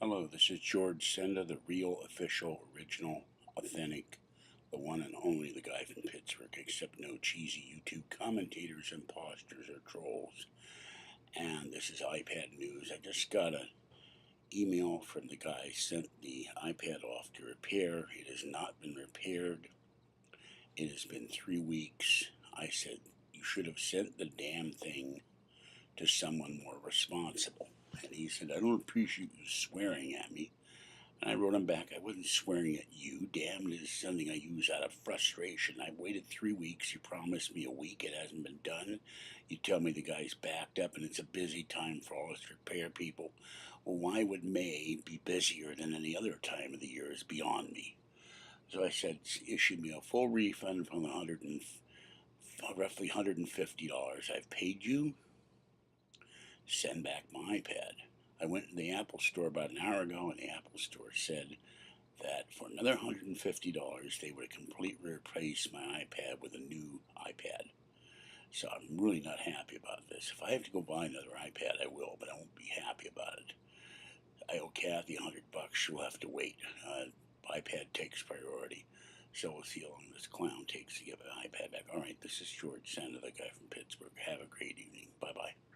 Hello, this is George Senda, the real, official, original, authentic, the one and only, the guy from Pittsburgh, except no cheesy YouTube commentators, imposters, or trolls. And this is iPad news. I just got an email from the guy sent the iPad off to repair. It has not been repaired. It has been 3 weeks. I said, you should have sent the damn thing to someone more responsible. And he said, I don't appreciate you swearing at me. And I wrote him back, I wasn't swearing at you. Damn, it is something I use out of frustration. I've waited 3 weeks. You promised me a week. It hasn't been done. You tell me the guy's backed up and it's a busy time for all us repair people. Well, why would May be busier than any other time of the year is beyond me. So I said, issue me a full refund from the roughly $150 I've paid you. Send back my iPad. I went to the Apple store about an hour ago, and the Apple store said that for another $150, they would completely replace my iPad with a new iPad. So I'm really not happy about this. If I have to go buy another iPad, I will, but I won't be happy about it. I owe Kathy $100. She'll have to wait. iPad takes priority. So we'll see how long this clown takes to get an iPad back. All right, this is George Senda, the guy from Pittsburgh. Have a great evening. Bye-bye.